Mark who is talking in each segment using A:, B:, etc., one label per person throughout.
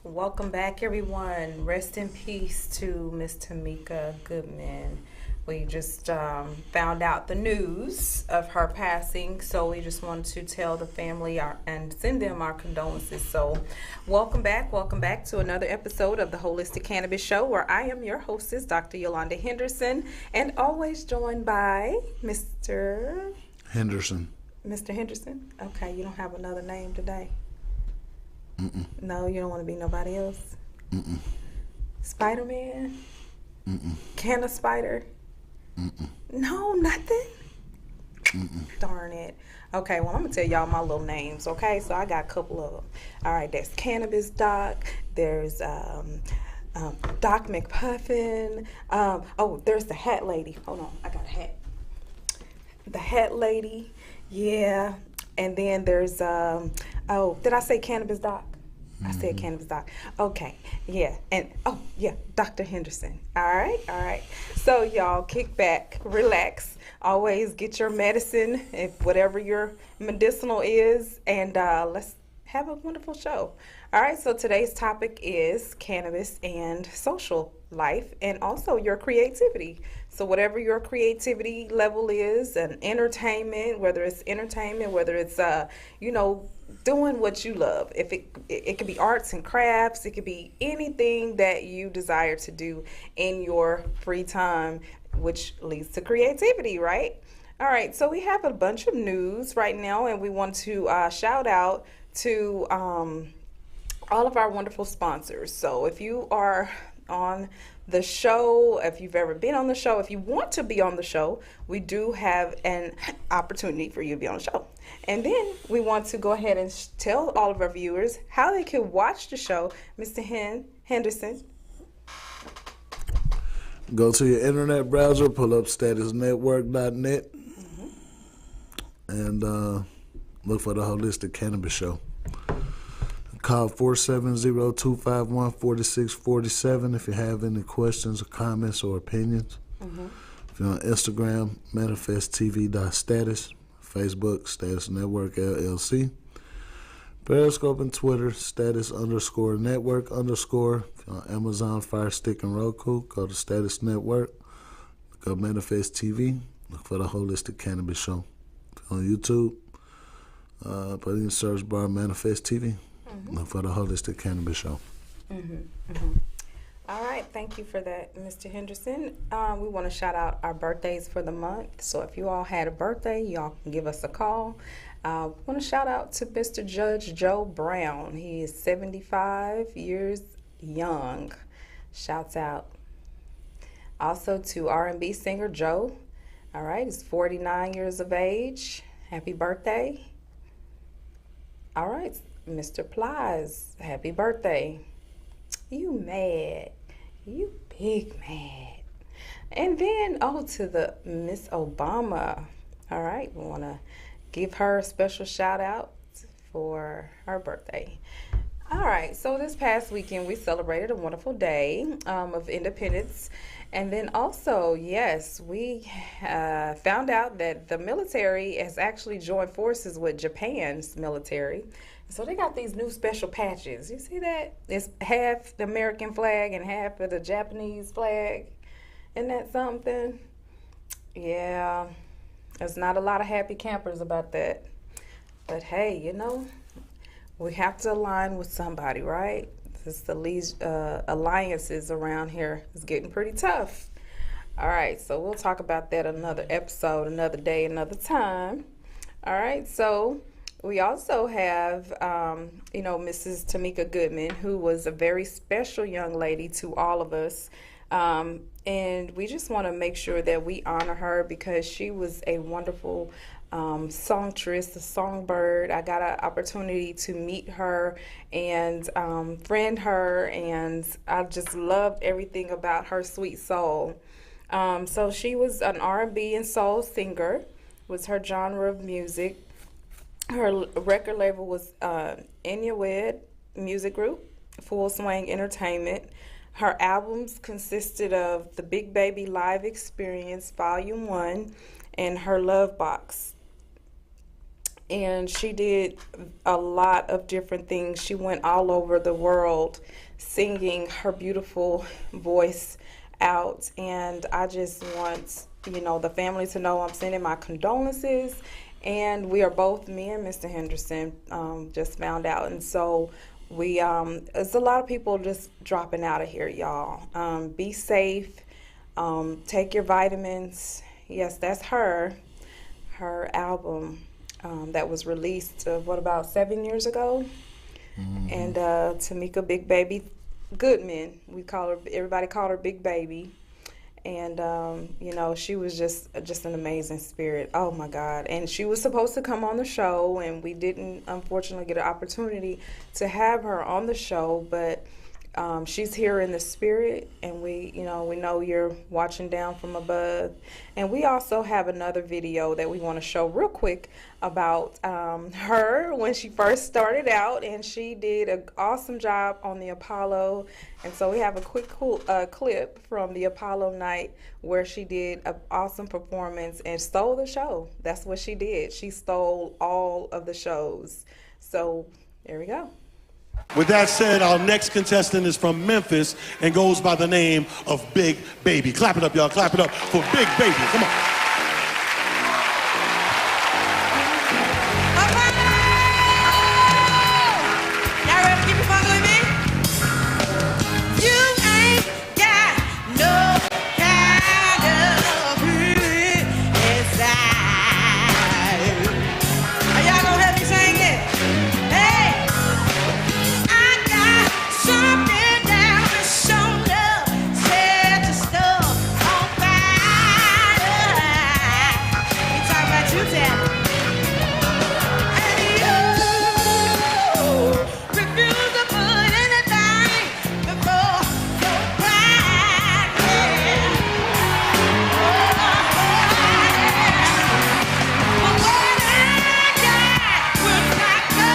A: Welcome back, everyone. Rest in peace to Miss Tamika Goodman. We just found out the news of her passing, so we just wanted to tell the family and send them our condolences. So welcome back to another episode of the Holistic Cannabis Show, where I am your hostess, Dr. Yolanda Henderson, and always joined by Mr.
B: Henderson.
A: Mr. Henderson? Okay, you don't have another name today?
B: Mm-mm.
A: No, you don't want to be nobody else?
B: Mm-mm.
A: Spider-Man?
B: Mm-mm.
A: Can a spider?
B: Mm-mm.
A: No, nothing?
B: Mm-mm.
A: Darn it. Okay, well, I'm going to tell y'all my little names, okay? So I got a couple of them. All right, there's Cannabis Doc. There's Doc McPuffin. There's the Hat Lady. Hold on, I got a hat. The Hat Lady, yeah. And then there's, did I say Cannabis Doc? I said Cannabis Doc. Okay, yeah. And, Dr. Henderson. All right. So, y'all, kick back, relax. Always get your medicine, if whatever your medicinal is, and let's have a wonderful show. All right, so today's topic is cannabis and social life and also your creativity. So whatever your creativity level is, and entertainment, whether it's you know, doing what you love. If it could be arts and crafts, it could be anything that you desire to do in your free time, which leads to creativity, right? All right, so we have a bunch of news right now, and we want to shout out to all of our wonderful sponsors. So if you are on the show, if you've ever been on the show, if you want to be on the show, we do have an opportunity for you to be on the show. And then we want to go ahead and tell all of our viewers how they can watch the show. Mr. Henderson.
B: Go to your internet browser, pull up statusnetwork.net, and look for the Holistic Cannabis Show. Call 470-251-4647 if you have any questions or comments or opinions. If you're on Instagram, manifesttv.status, Facebook, Status Network LLC, Periscope and Twitter, status_network_. If you're on Amazon, Fire Stick, and Roku, go to Status Network. Look up Manifest TV. Look for the Holistic Cannabis Show. If you're on YouTube, put in the search bar Manifest TV. Look for the Holistic Cannabis Show.
A: All right, thank you for that, Mr. Henderson. We want to shout out our birthdays for the month. So if you all had a birthday, y'all can give us a call. We want to shout out to Mr. Judge Joe Brown. He is 75 years young. Shouts out. Also to R&B singer Joe. All right, he's 49 years of age. Happy birthday. All right, Mr. Plies, happy birthday. You mad. You big mad. And then, to the Miss Obama. All right, we want to give her a special shout out for her birthday. All right, so this past weekend we celebrated a wonderful day of independence. And then also, yes, we found out that the military has actually joined forces with Japan's military. So they got these new special patches. You see that? It's half the American flag and half of the Japanese flag. Isn't that something? Yeah, there's not a lot of happy campers about that. But hey, you know, we have to align with somebody, right? This the alliances around here is getting pretty tough. All right, so we'll talk about that another episode, another day, another time. All right, so we also have, Mrs. Tamika Goodman, who was a very special young lady to all of us. And we just want to make sure that we honor her because she was a wonderful songstress, a songbird. I got an opportunity to meet her and friend her, and I just loved everything about her sweet soul. So she was an R&B and soul singer, was her genre of music. Her record label was Inuit Music Group, Full Swing Entertainment. Her albums consisted of The Big Baby Live Experience, Volume 1, and Her Love Box. And she did a lot of different things. She went all over the world singing her beautiful voice out. And I just want, the family to know I'm sending my condolences. And we are both, me and Mr. Henderson, just found out. And so there's a lot of people just dropping out of here, y'all. Be safe. Take your vitamins. Yes, that's her album that was released, about 7 years ago? And Tamika Big Baby Goodman, everybody called her Big Baby. And, she was just an amazing spirit. Oh, my God. And she was supposed to come on the show, and we didn't, unfortunately, get an opportunity to have her on the show. But She's here in the spirit, and we know you're watching down from above. And we also have another video that we want to show real quick about her when she first started out, and she did an awesome job on the Apollo. And so we have a quick clip from the Apollo night where she did an awesome performance and stole the show. That's what she did. She stole all of the shows. So there we go.
C: With that said, our next contestant is from Memphis and goes by the name of Big Baby. Clap it up, y'all. Clap it up for Big Baby. Come on.
D: Y'all ready to keep it funky with me? You ain't got no kind of feeling inside. Are y'all gonna help me sing it? Hey! Something down my shoulder set your stuff on fire. We talking about you, Dad. And you refuse to put anything before your pride. But what I got would not go.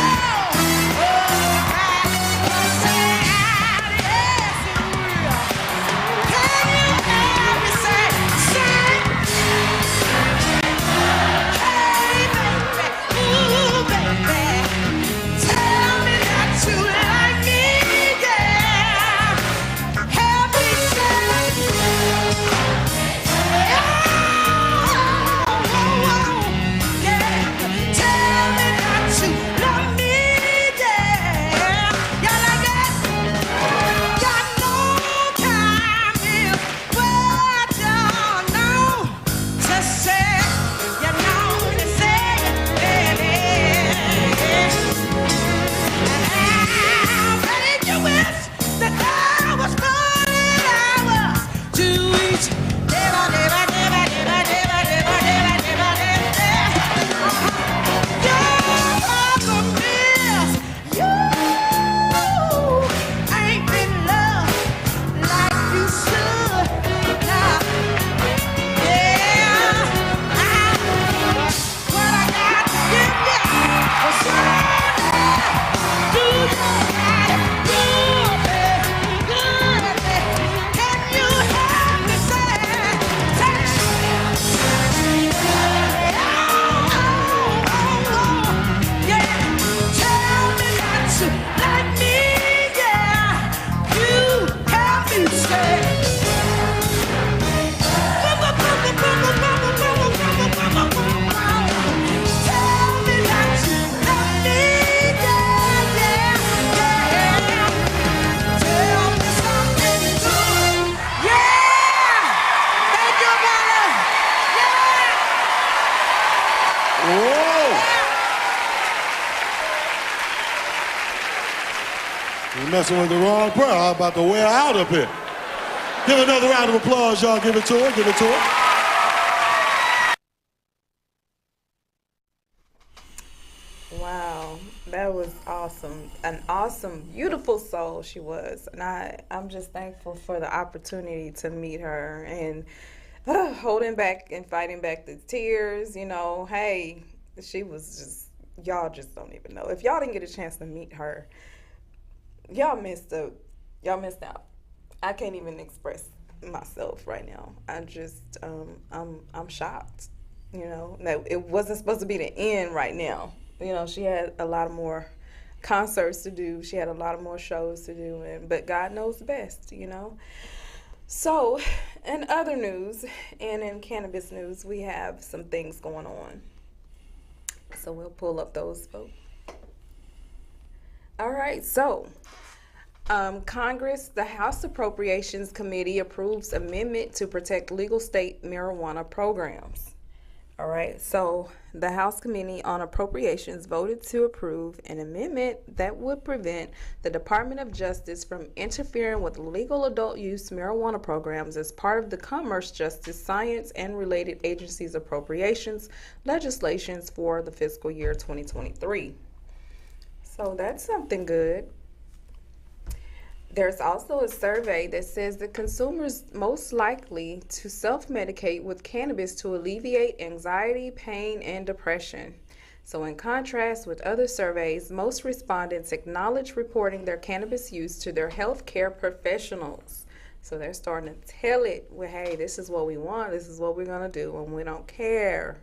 C: You're messing with the wrong prayer. I'm about to wear out up here. Give another round of applause, y'all. Give it to her. Give it to her.
A: Wow, that was awesome. An awesome, beautiful soul she was. And I'm just thankful for the opportunity to meet her and holding back and fighting back the tears. Hey, she was just, y'all just don't even know. If y'all didn't get a chance to meet her, y'all missed out. I can't even express myself right now. I just, I'm shocked, that it wasn't supposed to be the end right now. She had a lot more concerts to do. She had a lot of more shows to do, but God knows best, So, in other news and in cannabis news, we have some things going on. So we'll pull up those folks. All right, so Congress, the House Appropriations Committee approves amendment to protect legal state marijuana programs. All right, so the House Committee on Appropriations voted to approve an amendment that would prevent the Department of Justice from interfering with legal adult use marijuana programs as part of the Commerce, Justice, Science, and Related Agencies appropriations legislations for the fiscal year 2023. So that's something good. There's also a survey that says that consumers most likely to self-medicate with cannabis to alleviate anxiety, pain, and depression. So in contrast with other surveys, most respondents acknowledge reporting their cannabis use to their healthcare professionals. So they're starting to tell it, well, hey, this is what we want, this is what we're going to do, and we don't care.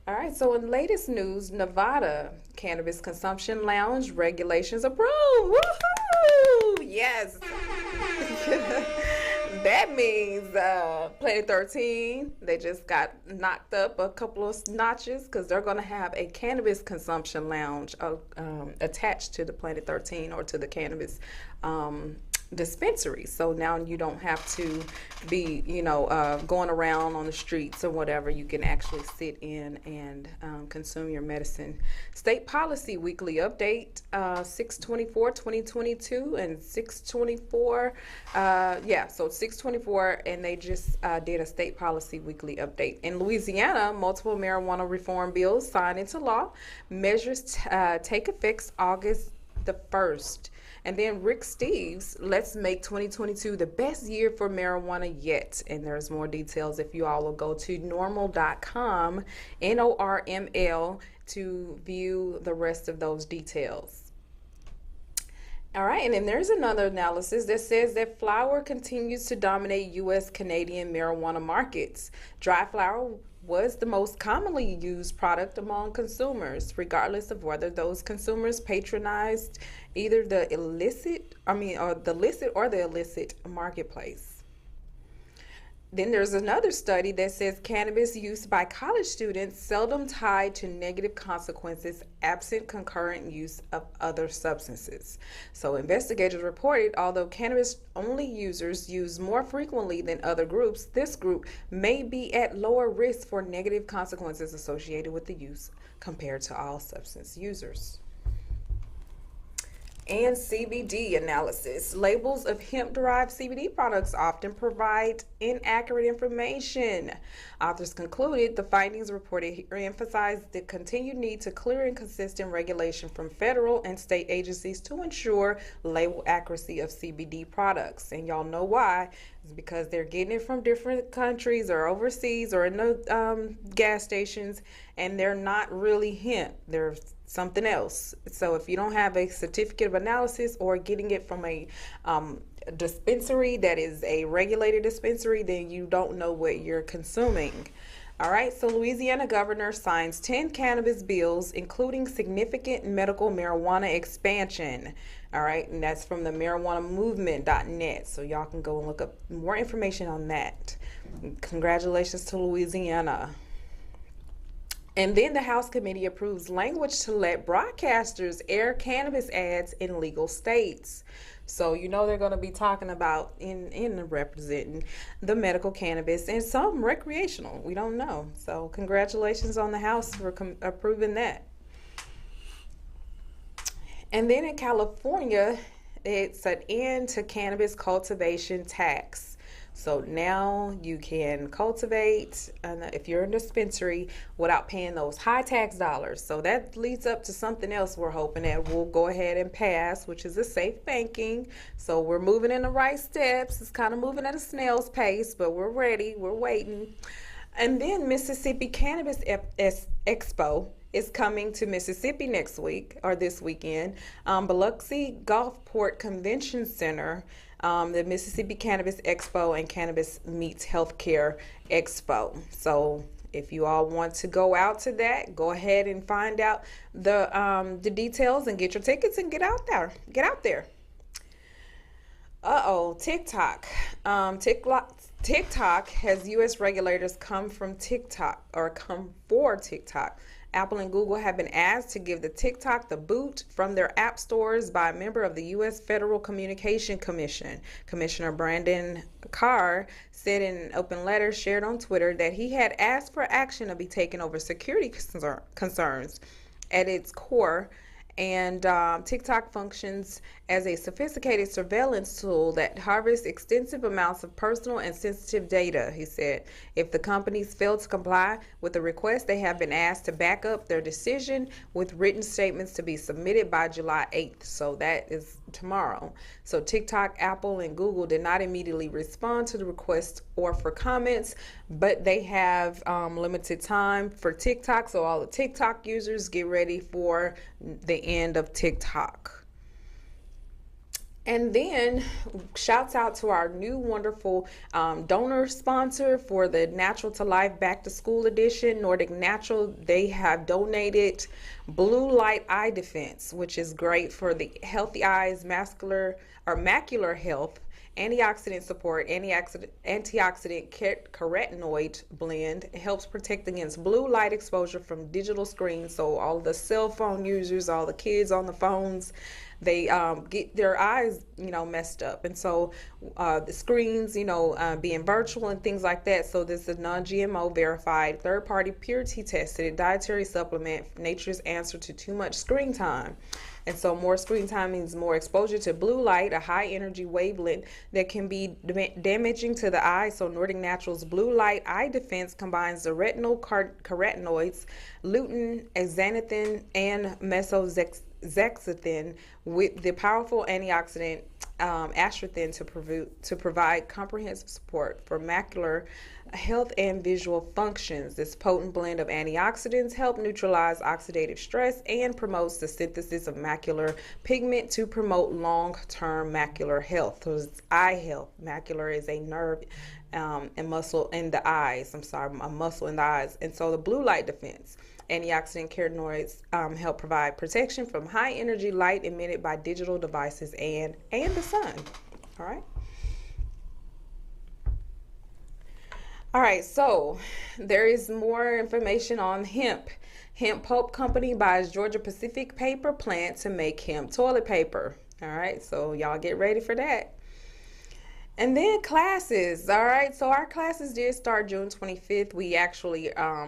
A: All right, so in latest news, Nevada cannabis consumption lounge regulations approved. Woohoo! Yes. That means Planet 13, they just got knocked up a couple of notches because they're going to have a cannabis consumption lounge attached to the Planet 13 or to the cannabis dispensary. So now you don't have to be, going around on the streets or whatever. You can actually sit in and consume your medicine. State policy weekly update, 6/24/2022 and 6/24. So 6/24, and they just did a state policy weekly update. In Louisiana, multiple marijuana reform bills signed into law. Measures take effect August the 1st. And then Rick Steves, let's make 2022 the best year for marijuana yet. And there's more details if you all will go to normal.com, NORML, to view the rest of those details. All right, and then there's another analysis that says that flower continues to dominate U.S. Canadian marijuana markets. Dry flower was the most commonly used product among consumers, regardless of whether those consumers patronized either the illicit marketplace. Then there's another study that says cannabis use by college students seldom tied to negative consequences absent concurrent use of other substances. So investigators reported although cannabis only users use more frequently than other groups, this group may be at lower risk for negative consequences associated with the use compared to all substance users. And CBD analysis. Labels of hemp-derived CBD products often provide inaccurate information. Authors concluded the findings reported here emphasize the continued need to clear and consistent regulation from federal and state agencies to ensure label accuracy of CBD products. And y'all know why. It's because they're getting it from different countries or overseas or in the gas stations, and they're not really hemp. They're something else. So if you don't have a certificate of analysis or getting it from a dispensary that is a regulated dispensary, then you don't know what you're consuming. All right, so Louisiana governor signs 10 cannabis bills, including significant medical marijuana expansion. All right, and that's from the marijuanamovement.net. So y'all can go and look up more information on that. Congratulations to Louisiana. And then the House committee approves language to let broadcasters air cannabis ads in legal states. So they're going to be talking about in representing the medical cannabis and some recreational. We don't know. So congratulations on the House for approving that. And then in California, it's an end to cannabis cultivation tax. So now you can cultivate if you're in a dispensary without paying those high tax dollars. So that leads up to something else we're hoping that will go ahead and pass, which is a safe banking. So we're moving in the right steps. It's kind of moving at a snail's pace, but we're ready. We're waiting. And then Mississippi Cannabis Expo is coming to Mississippi next week or this weekend. Biloxi Gulfport Convention Center, the Mississippi Cannabis Expo and Cannabis Meets Healthcare Expo. So if you all want to go out to that, go ahead and find out the details and get your tickets and get out there. TikTok. TikTok has U.S. regulators come for TikTok. Apple and Google have been asked to give the TikTok the boot from their app stores by a member of the U.S. Federal Communication Commission. Commissioner Brandon Carr said in an open letter shared on Twitter that he had asked for action to be taken over security concerns at its core. And TikTok functions as a sophisticated surveillance tool that harvests extensive amounts of personal and sensitive data, he said. If the companies fail to comply with the request, they have been asked to back up their decision with written statements to be submitted by July 8th. So that is tomorrow. So TikTok, Apple, and Google did not immediately respond to the request or for comments, but they have limited time for TikTok. So all the TikTok users, get ready for the end of TikTok. And then shouts out to our new wonderful donor sponsor for the Natural to Life Back to School edition, Nordic Natural. They have donated blue light eye defense, which is great for the healthy eyes, macular health, antioxidant support, antioxidant carotenoid blend. It helps protect against blue light exposure from digital screens. So all the cell phone users, all the kids on the phones, they get their eyes, messed up. And so the screens, being virtual and things like that. So this is a non-GMO verified, third-party, purity tested dietary supplement, nature's answer to too much screen time. And so more screen time means more exposure to blue light, a high energy wavelength that can be damaging to the eye. So Nordic Natural's blue light eye defense combines the retinal carotenoids, lutein, zeaxanthin, and mesozeaxanthin with the powerful antioxidant astrophin to provide comprehensive support for macular health and visual functions. This potent blend of antioxidants help neutralize oxidative stress and promotes the synthesis of macular pigment to promote long-term macular health. So it's eye health. Macular is a nerve and muscle in the eyes. A muscle in the eyes. And so the blue light defense. Antioxidant carotenoids help provide protection from high energy light emitted by digital devices and the sun. All right, so there is more information on hemp. Hemp Pulp Company buys Georgia Pacific paper plant to make hemp toilet paper. All right, so y'all get ready for that. And then classes. All right, so our classes did start June 25th. We actually are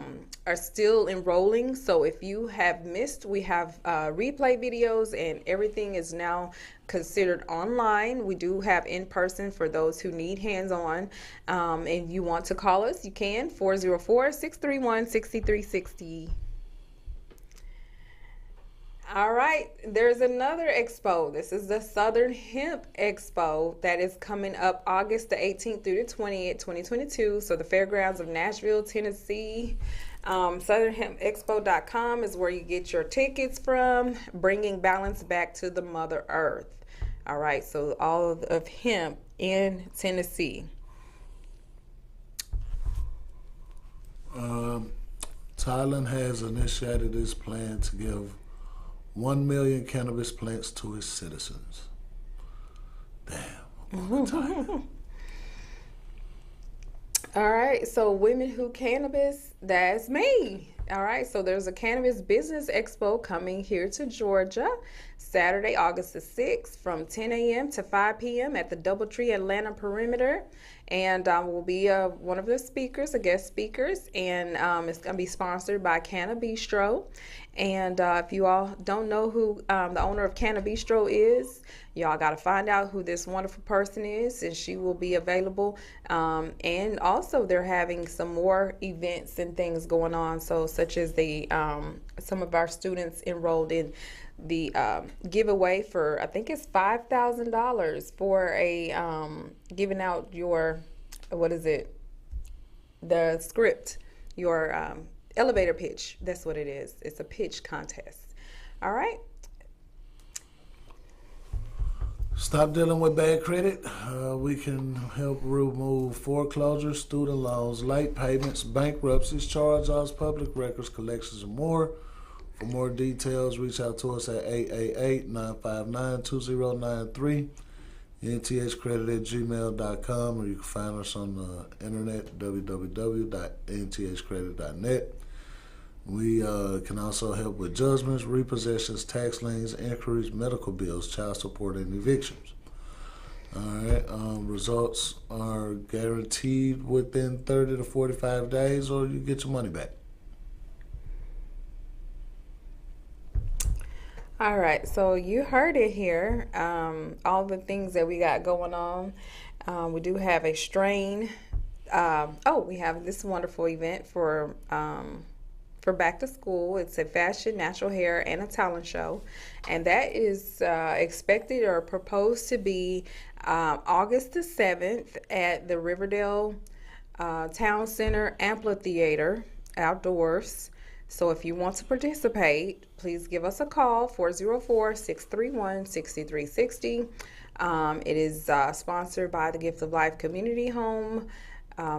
A: still enrolling. So if you have missed, we have replay videos, and everything is now considered online. We do have in person for those who need hands-on. And you want to call us, you can, 404-631-6360. All right, there's another expo. This is the Southern Hemp Expo that is coming up August the 18th through the 20th, 2022. So the Fairgrounds of Nashville, Tennessee. SouthernHempExpo.com is where you get your tickets from, bringing balance back to the Mother Earth. All right, so all of hemp in Tennessee.
B: Thailand has initiated this plan to give 1 million cannabis plants to its citizens. Damn.
A: All right, so Women Who Cannabis, that's me. All right, so there's a Cannabis Business Expo coming here to Georgia, Saturday, August the 6th from 10 a.m. to 5 p.m. at the Doubletree Atlanta Perimeter. And will be one of the speakers, the guest speakers, and it's going to be sponsored by Cannabistro. And if you all don't know who the owner of Cannabistro is, y'all got to find out who this wonderful person is, and she will be available. And also they're having some more events and things going on, so such as the some of our students enrolled in the giveaway for, I think it's $5,000 for a giving out your, the script, your elevator pitch. That's what it is. It's a pitch contest. All right.
B: Stop dealing with bad credit. We can help remove foreclosures, student loans, late payments, bankruptcies, charge-offs, public records, collections, and more. For more details, reach out to us at 888-959-2093, nthcredit@gmail.com, or you can find us on the internet, www.nthcredit.net. We can also help with judgments, repossessions, tax liens, inquiries, medical bills, child support, and evictions. All right. Results are guaranteed within 30 to 45 days, or you get your money back.
A: All right, so you heard it here. All the things that we got going on. We do have a strain. We have this wonderful event for for back to school. It's a fashion, natural hair, and a talent show. And that is expected or proposed to be August the 7th at the Riverdale Town Center Amphitheater outdoors. So if you want to participate, please give us a call, 404-631-6360. It is sponsored by the Gift of Life Community Home,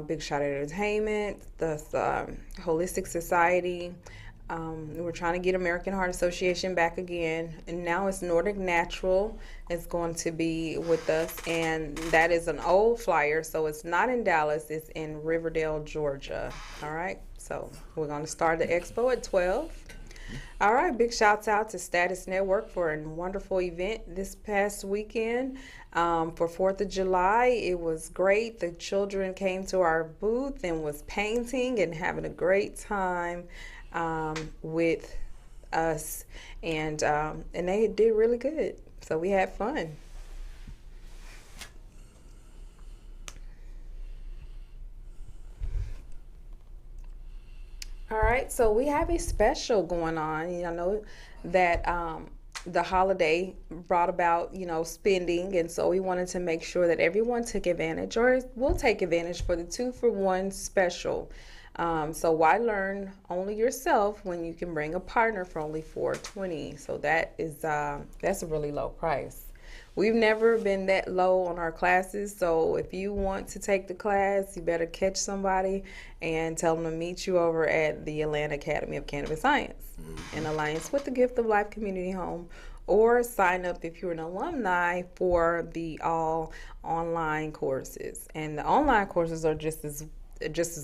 A: Big Shot Entertainment, the Holistic Society. We're trying to get American Heart Association back again, and now it's Nordic Natural is going to be with us, and that is an old flyer, so it's not in Dallas, it's in Riverdale, Georgia. All right, so we're going to start the expo at 12. All right, big shouts out to Status Network for a wonderful event this past weekend. For 4th of July, it was great. The children came to our booth and was painting and having a great time with us, and they did really good. So we had fun. All right, so we have a special going on. I know that the holiday brought about, spending, and so we wanted to make sure that everyone took advantage, or will take advantage, for the 2-for-1 special. So why learn only yourself when you can bring a partner for only $420? So that's a really low price. We've never been that low on our classes, so if you want to take the class, you better catch somebody and tell them to meet you over at the Atlanta Academy of Cannabis Science in alliance with the Gift of Life Community Home, or sign up if you're an alumni for the all online courses. And the online courses are just as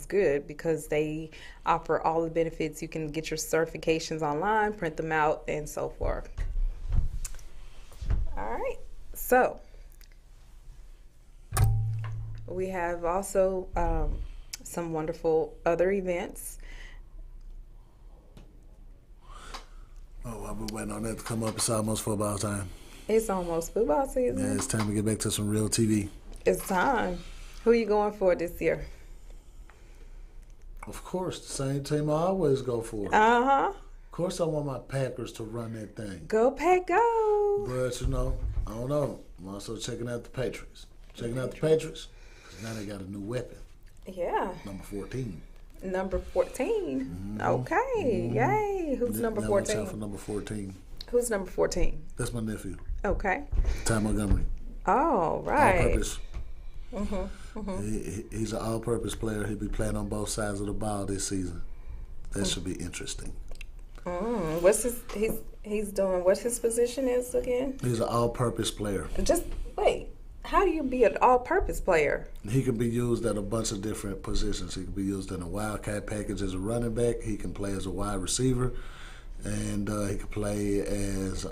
A: good because they offer all the benefits. You can get your certifications online, print them out, and so forth. All right. So we have also some wonderful other events.
B: Oh, I've been waiting on that to come up. It's almost football time.
A: It's almost football season.
B: Yeah, it's time to get back to some real TV.
A: It's time. Who are you going for this year?
B: Of course, the same team I always go for.
A: Uh-huh.
B: Of course, I want my Packers to run that thing.
A: Go Pack, go!
B: But, I don't know. I'm also checking out the Patriots. Checking out the Patriots because now they got a new weapon.
A: Yeah.
B: Number 14.
A: Number 14? Mm-hmm. Okay. Mm-hmm. Yay. Who's number 14?
B: Watch out for number 14.
A: Who's number 14?
B: That's my nephew.
A: Okay.
B: Ty Montgomery.
A: Oh, right.
B: All-purpose.
A: Mm-hmm. Mm-hmm.
B: He's an all-purpose player. He'll be playing on both sides of the ball this season. That should be interesting.
A: What's his position is again?
B: He's an all-purpose player.
A: Just wait. How do you be an all-purpose player?
B: He can be used at a bunch of different positions. He can be used in a wildcat package as a running back. He can play as a wide receiver, and he can play as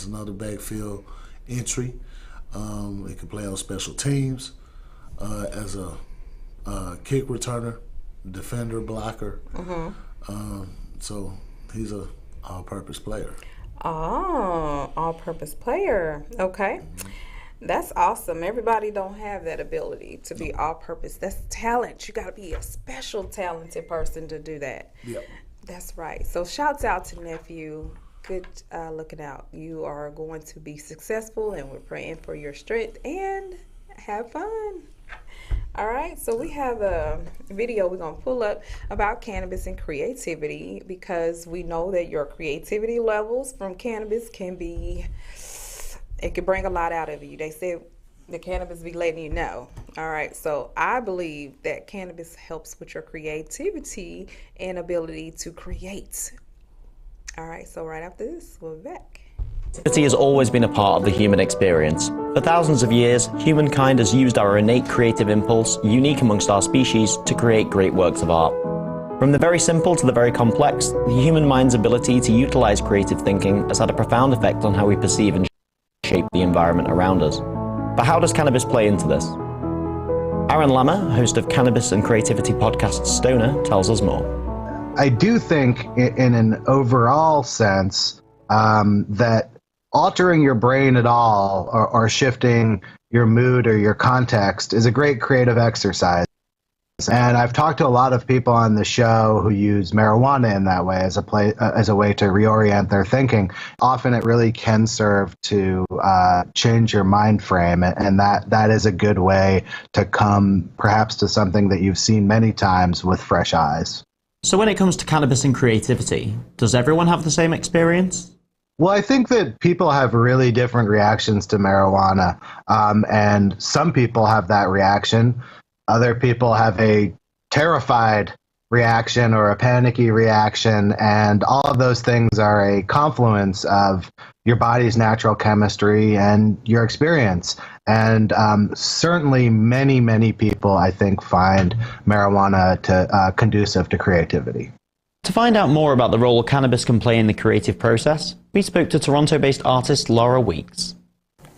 B: another backfield entry. He can play on special teams as a kick returner, defender, blocker. Mm-hmm. So he's a all-purpose player.
A: Oh, all-purpose player. Okay. Mm-hmm. That's awesome. Everybody don't have that ability to be all-purpose. That's talent. You got to be a special talented person to do that.
B: Yep.
A: That's right. So shouts out to nephew. Good looking out. You are going to be successful, and we're praying for your strength and have fun. All right, so we have a video we're going to pull up about cannabis and creativity, because we know that your creativity levels from cannabis can bring a lot out of you. They say the cannabis be letting you know. All right, so I believe that cannabis helps with your creativity and ability to create. All right, so right after this, we'll be back.
E: Creativity has always been a part of the human experience. For thousands of years, humankind has used our innate creative impulse, unique amongst our species, to create great works of art. From the very simple to the very complex, the human mind's ability to utilize creative thinking has had a profound effect on how we perceive and shape the environment around us. But how does cannabis play into this? Aaron Lammer, host of Cannabis and Creativity podcast Stoner, tells us more.
F: I do think in an overall sense that altering your brain at all or shifting your mood or your context is a great creative exercise. And I've talked to a lot of people on the show who use marijuana in that way as a way to reorient their thinking. Often it really can serve to change your mind frame, and that is a good way to come perhaps to something that you've seen many times with fresh eyes.
E: So when it comes to cannabis and creativity, does everyone have the same experience?
F: Well, I think that people have really different reactions to marijuana, and some people have that reaction. Other people have a terrified reaction or a panicky reaction, and all of those things are a confluence of your body's natural chemistry and your experience. And certainly many, many people, I think, find marijuana conducive to creativity.
E: To find out more about the role cannabis can play in the creative process, we spoke to Toronto-based artist Laura Weeks.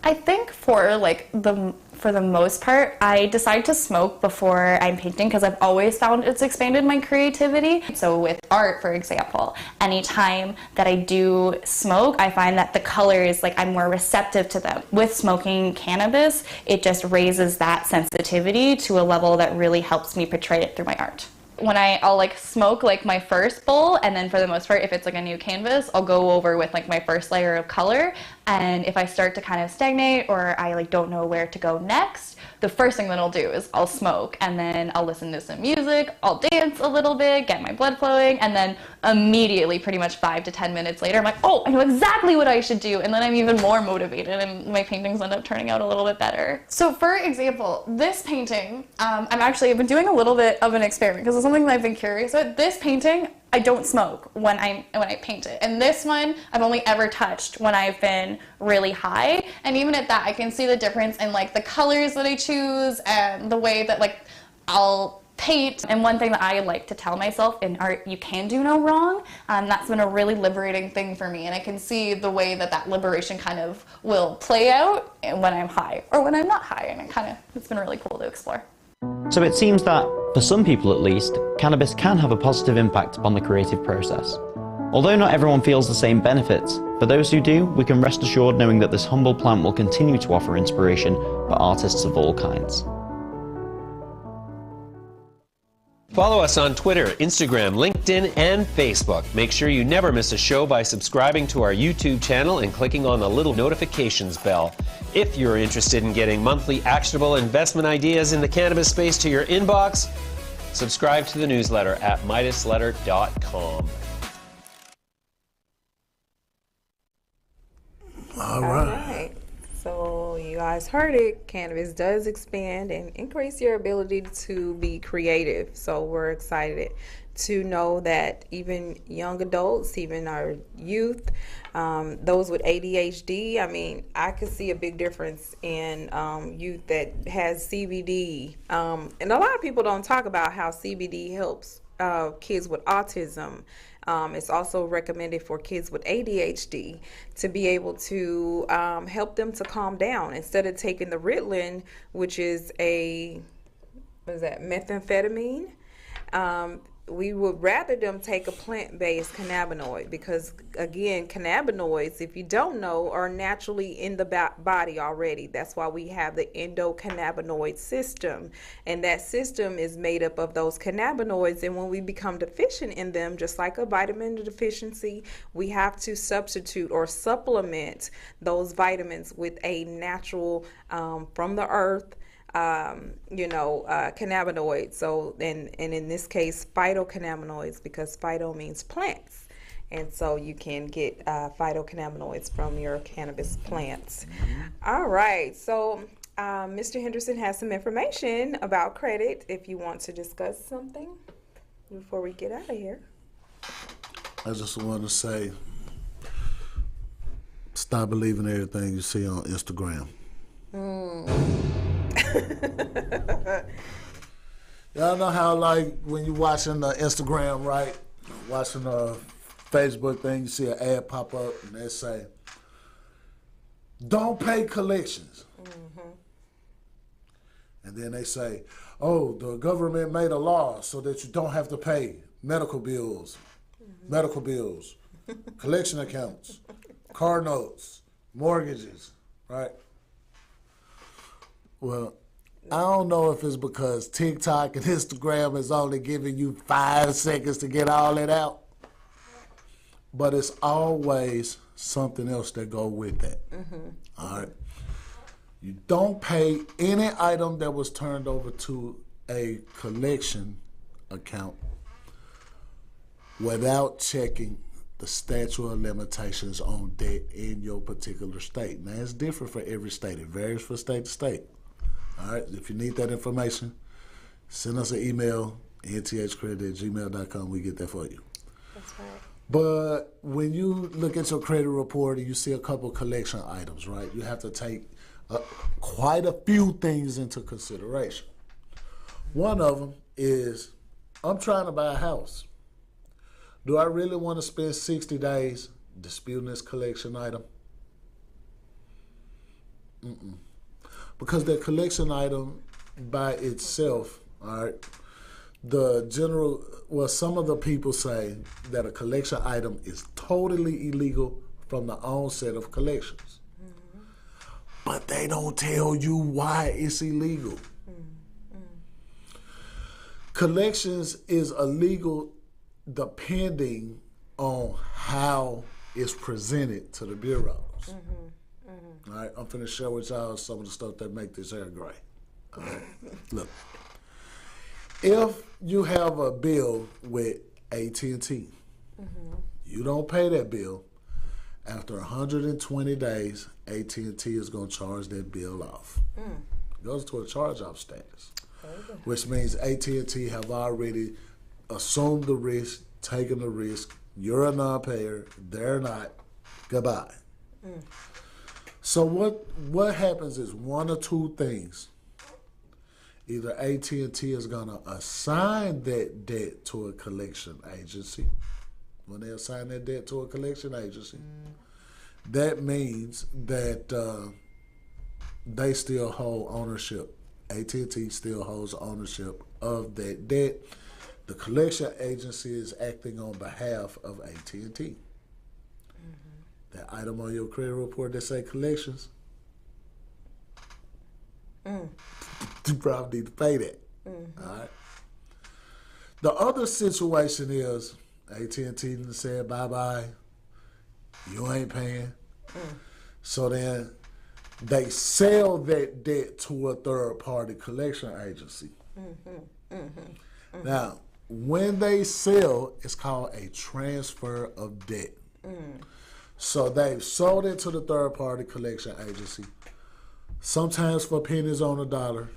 G: I think for the most part, I decide to smoke before I'm painting because I've always found it's expanded my creativity. So with art, for example, anytime that I do smoke, I find that the colors, I'm more receptive to them. With smoking cannabis, it just raises that sensitivity to a level that really helps me portray it through my art. When I'll smoke my first bowl, and then for the most part, if it's a new canvas, I'll go over with my first layer of color. And if I start to kind of stagnate or I don't know where to go next, the first thing that I'll do is I'll smoke, and then I'll listen to some music, I'll dance a little bit, get my blood flowing, and then immediately, pretty much 5 to 10 minutes later, I'm like, oh, I know exactly what I should do, and then I'm even more motivated, and my paintings end up turning out a little bit better. So for example, this painting, I've been doing a little bit of an experiment because it's something that I've been curious about. This painting, I don't smoke when I paint it. And this one, I've only ever touched when I've been really high. And even at that, I can see the difference in the colors that I choose and the way that I'll paint. And one thing that I like to tell myself in art, you can do no wrong. That's been a really liberating thing for me. And I can see the way that liberation kind of will play out when I'm high or when I'm not high. And it's been really cool to explore.
E: So it seems that, for some people at least, cannabis can have a positive impact upon the creative process. Although not everyone feels the same benefits, for those who do, we can rest assured knowing that this humble plant will continue to offer inspiration for artists of all kinds.
H: Follow us on Twitter, Instagram, LinkedIn, and Facebook. Make sure you never miss a show by subscribing to our YouTube channel and clicking on the little notifications bell. If you're interested in getting monthly actionable investment ideas in the cannabis space to your inbox, subscribe to the newsletter at MidasLetter.com.
B: All right.
A: So you guys heard it. Cannabis does expand and increase your ability to be creative. So we're excited to know that even young adults, even our youth, those with ADHD, I could see a big difference in youth that has CBD. And a lot of people don't talk about how CBD helps kids with autism. It's also recommended for kids with ADHD to be able to help them to calm down instead of taking the Ritalin, which is methamphetamine. We would rather them take a plant-based cannabinoid because, again, cannabinoids, if you don't know, are naturally in the body already. That's why we have the endocannabinoid system. And that system is made up of those cannabinoids. And when we become deficient in them, just like a vitamin deficiency, we have to substitute or supplement those vitamins with a natural, from the earth, cannabinoids. So, and in this case, phytocannabinoids, because phyto means plants. And so you can get phytocannabinoids from your cannabis plants. All right. So Mr. Henderson has some information about credit if you want to discuss something before we get out of here.
B: I just want to say, stop believing everything you see on Instagram. Y'all know how, when you're watching Instagram, right? Watching a Facebook thing, you see an ad pop up and they say, don't pay collections. Mm-hmm. And then they say, oh, the government made a law so that you don't have to pay medical bills, collection accounts, car notes, mortgages, right? Well, I don't know if it's because TikTok and Instagram is only giving you 5 seconds to get all that out, but it's always something else that go with that. All right. You don't pay any item that was turned over to a collection account without checking the statute of limitations on debt in your particular state. Now, it's different for every state. It varies from state to state. All right, if you need that information, send us an email, nthcredit@gmail.com. We get that for you.
A: That's right.
B: But when you look at your credit report and you see a couple collection items, right, you have to take quite a few things into consideration. One of them is, I'm trying to buy a house. Do I really want to spend 60 days disputing this collection item? Because that collection item by itself, all right, some of the people say that a collection item is totally illegal from the onset of collections. But they don't tell you why it's illegal. Collections is illegal depending on how it's presented to the bureaus. All right, I'm finna share with y'all some of the stuff that make this hair gray. All right, look. If you have a bill with AT&T, you don't pay that bill. After 120 days, AT&T is going to charge that bill off. It goes to a charge-off status, which means AT&T have already assumed the risk, taken the risk. You're a non-payer. They're not. Goodbye. So what happens is one or two things. Either AT&T is going to assign that debt to a collection agency. When they assign that debt to a collection agency, that means that they still hold ownership. AT&T still holds ownership of that debt. The collection agency is acting on behalf of AT&T. That item on your credit report that say collections, you probably need to pay that. All right. The other situation is AT&T said bye-bye. You ain't paying. So then they sell that debt to a third-party collection agency. Now, when they sell, it's called a transfer of debt. So they've sold it to the third-party collection agency. Sometimes for pennies on a dollar.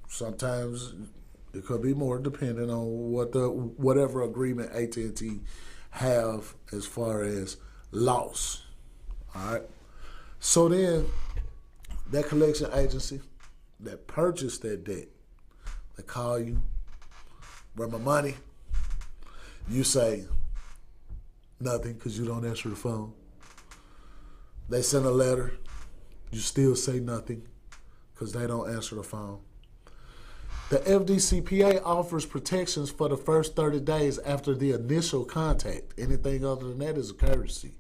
B: Sometimes it could be more, depending on whatever agreement AT&T have as far as loss. All right. So then that collection agency that purchased that debt, they call you, where my money? You say nothing because you don't answer the phone. They send a letter. You still say nothing because they don't answer the phone. The FDCPA offers protections for the first 30 days after the initial contact. Anything other than that is a courtesy.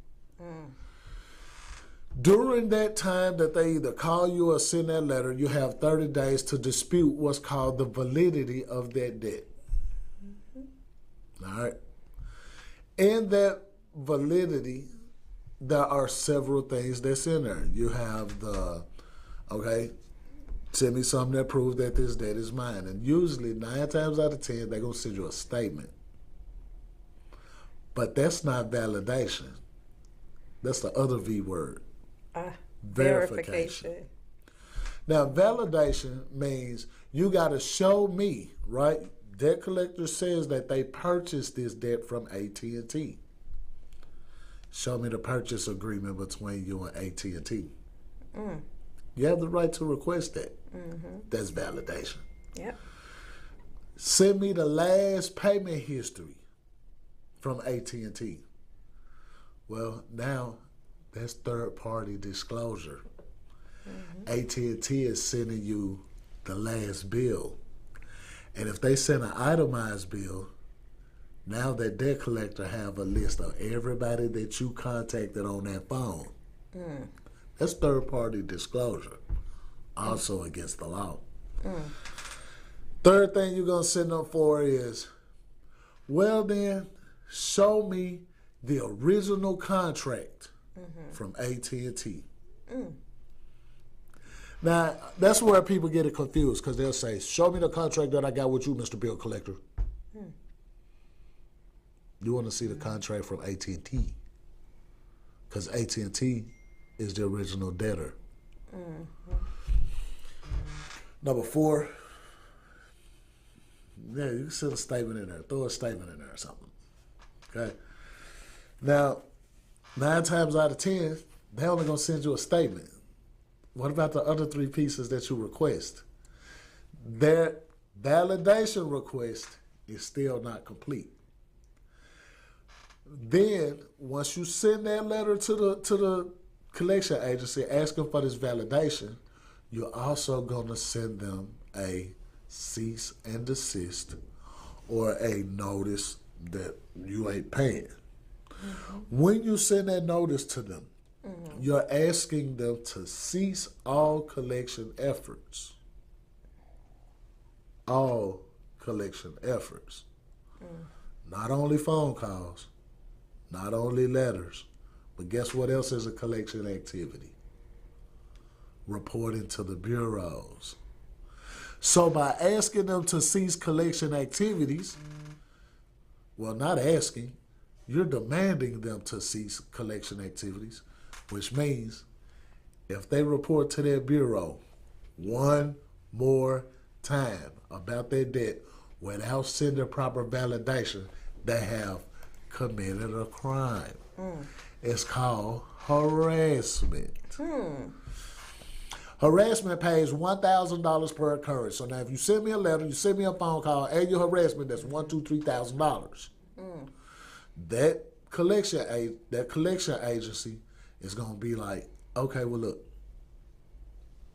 B: During that time that they either call you or send that letter, you have 30 days to dispute what's called the validity of that debt. All right. In that validity, there are several things that's in there. You have send me something that proves that this debt is mine. And usually 9 times out of 10, they're going to send you a statement. But that's not validation. That's the other V word. Verification. Now, validation means you got to show me, right? Debt collector says that they purchased this debt from AT&T. Show me the purchase agreement between you and AT&T. You have the right to request that. That's validation.
A: Yep.
B: Send me the last payment history from AT&T. Well, now that's third-party disclosure. AT&T is sending you the last bill. And if they send an itemized bill, now that debt collector have a list of everybody that you contacted on that phone. That's third-party disclosure, also against the law. Third thing you're going to send them for is, well then, show me the original contract from AT&T. Now, that's where people get it confused, because they'll say, show me the contract that I got with you, Mr. Bill Collector. You want to see the contract from AT&T, because AT&T is the original debtor. Number 4, yeah, you can send a statement in there. Throw a statement in there or something. Okay? Now, 9 times out of 10, they're only going to send you a statement. What about the other 3 pieces that you request? Their validation request is still not complete. Then, once you send that letter to the collection agency asking for this validation, you're also going to send them a cease and desist or a notice that you ain't paying. When you send that notice to them, you're asking them to cease all collection efforts. All collection efforts. Not only phone calls, not only letters, but guess what else is a collection activity? Reporting to the bureaus. So by asking them to cease collection activities, well, not asking, you're demanding them to cease collection activities, which means if they report to their bureau one more time about their debt without sending proper validation, they have committed a crime. It's called harassment. Harassment pays $1,000 per occurrence. So now if you send me a letter, you send me a phone call, and your harassment, that's $3,000. That collection agency is going to be like, okay, well, look,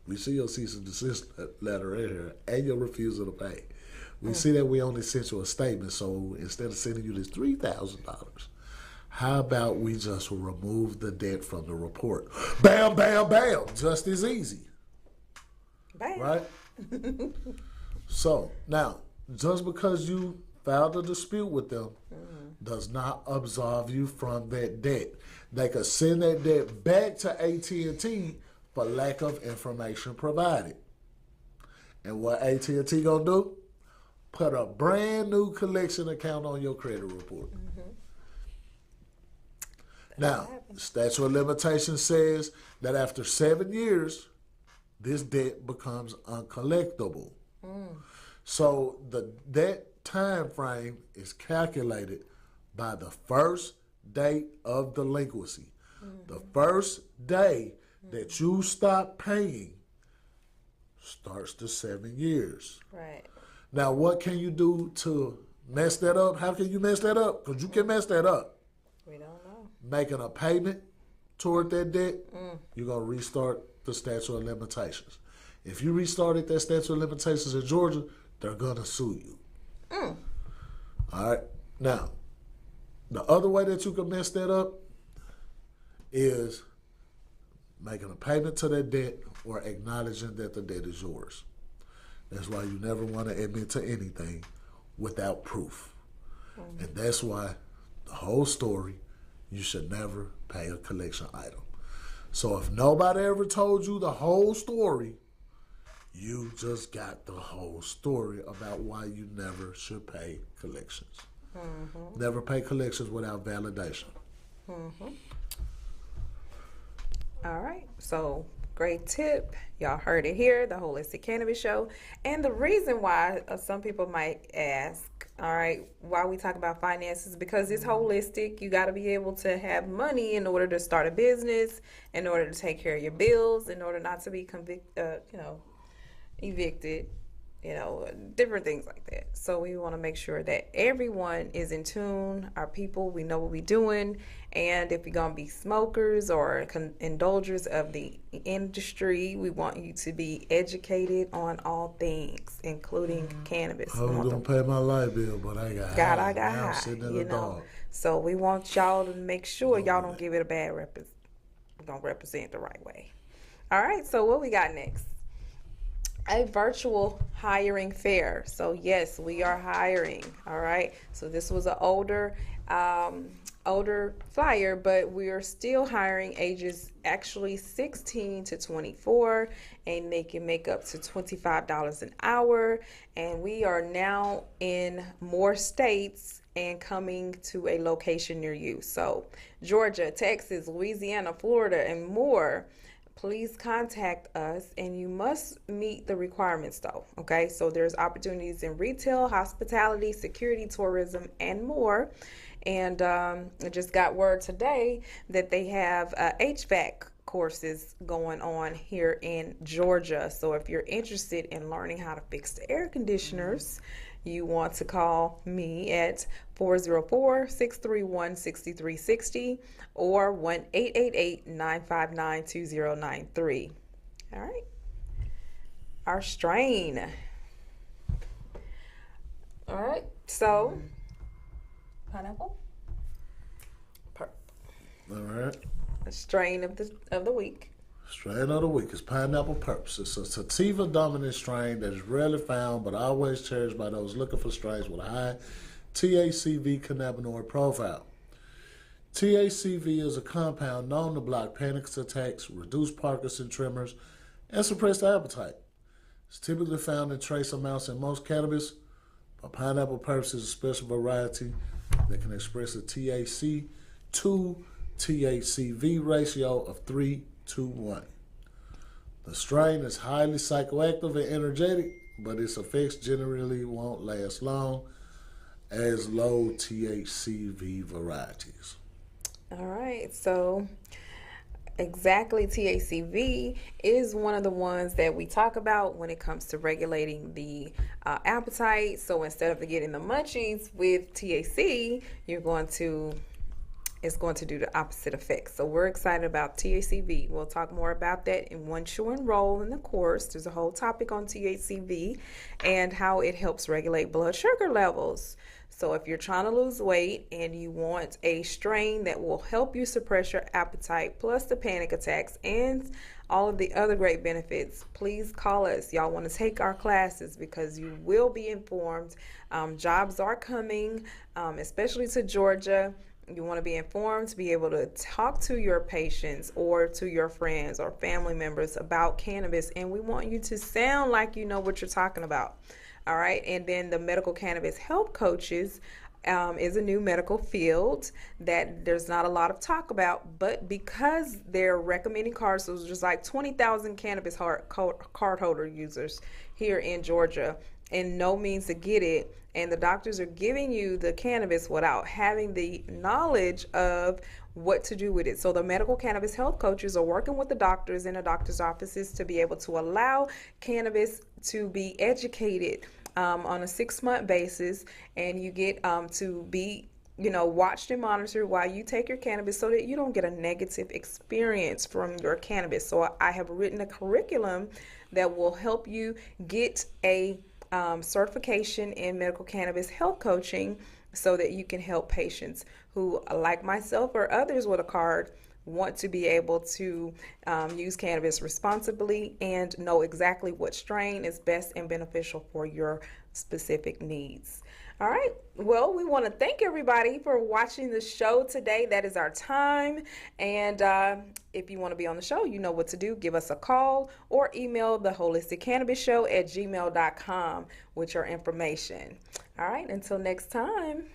B: we see your cease and desist letter in here and your refusal to pay. We see that we only sent you a statement, so instead of sending you this $3,000, how about we just remove the debt from the report? Bam, bam, bam. Just as easy.
A: Bam.
B: Right? So, now, just because you filed a dispute with them does not absolve you from that debt. They could send that debt back to AT&T for lack of information provided. And what AT&T gonna do? Put a brand new collection account on your credit report. Now, statute of limitations says that after 7 years, this debt becomes uncollectible. So that time frame is calculated by the first date of delinquency. The first day that you stop paying starts the 7 years.
A: Right.
B: Now, what can you do to mess that up? How can you mess that up? Because you can mess that up.
A: We don't know.
B: Making a payment toward that debt, you're going to restart the statute of limitations. If you restarted that statute of limitations in Georgia, they're going to sue you. All right. Now, the other way that you can mess that up is making a payment to that debt or acknowledging that the debt is yours. That's why you never want to admit to anything without proof. And that's why the whole story, you should never pay a collection item. So if nobody ever told you the whole story, you just got the whole story about why you never should pay collections. Never pay collections without validation.
A: All right. So great tip. Y'all heard it here, the Holistic Cannabis Show. And the reason why some people might ask, all right, why we talk about finances, because it's holistic. You got to be able to have money in order to start a business, in order to take care of your bills, in order not to be evicted, different things like that. So we want to make sure that everyone is in tune. Our people, we know what we're doing. And if you're going to be smokers or indulgers of the industry, we want you to be educated on all things, including cannabis.
B: I was going to pay my light bill, but I got
A: I got
B: now
A: high,
B: sitting in the dark.
A: So we want y'all to make sure y'all don't give it a bad represent. We're going to represent the right way. All right, so what we got next? a virtual hiring fair. So yes, we are hiring. All right. So this was an older flyer, but we are still hiring ages actually 16 to 24, and they can make up to $25 an hour. And we are now in more states and coming to a location near you. So Georgia, Texas, Louisiana, Florida, and more. Please contact us, and you must meet the requirements though. Okay, so there's opportunities in retail, hospitality, security, tourism, and more. And I just got word today that they have HVAC courses going on here in Georgia. So if you're interested in learning how to fix the air conditioners, you want to call me at 404-631-6360 or 1-888-959-2093. All right. Our strain. All right. So, pineapple. Purple.
B: All right.
A: A strain of the week.
B: Strain of the week is Pineapple Purple. It's a sativa dominant strain that is rarely found but always cherished by those looking for strains with a high THCV cannabinoid profile. THCV is a compound known to block panic attacks, reduce Parkinson tremors, and suppress appetite. It's typically found in trace amounts in most cannabis, but Pineapple Purple is a special variety that can express a THC to THCV ratio of 3:1. The strain is highly psychoactive and energetic, but its effects generally won't last long as low THCV varieties.
A: All right, so exactly, THCV is one of the ones that we talk about when it comes to regulating the appetite. So instead of getting the munchies with THC, it's going to do the opposite effect. So we're excited about THCV. We'll talk more about that once you enroll in the course. There's a whole topic on THCV and how it helps regulate blood sugar levels. So if you're trying to lose weight and you want a strain that will help you suppress your appetite, plus the panic attacks and all of the other great benefits, please call us. Y'all want to take our classes because you will be informed. Jobs are coming, especially to Georgia. You want to be informed to be able to talk to your patients or to your friends or family members about cannabis, and we want you to sound like you know what you're talking about. All right, and then the medical cannabis health coaches is a new medical field that there's not a lot of talk about, but because they're recommending cards, so there's like 20,000 cannabis card holder users here in Georgia and no means to get it, and the doctors are giving you the cannabis without having the knowledge of what to do with it. So the medical cannabis health coaches are working with the doctors in the doctor's offices to be able to allow cannabis to be educated on a 6-month basis, and you get to be watched and monitored while you take your cannabis so that you don't get a negative experience from your cannabis. So I have written a curriculum that will help you get a certification in medical cannabis health coaching so that you can help patients who, like myself or others with a card, want to be able to use cannabis responsibly and know exactly what strain is best and beneficial for your specific needs. All right. Well, we want to thank everybody for watching the show today. That is our time. And if you want to be on the show, you know what to do. Give us a call or email the Holistic Cannabis Show at gmail.com with your information. All right. Until next time.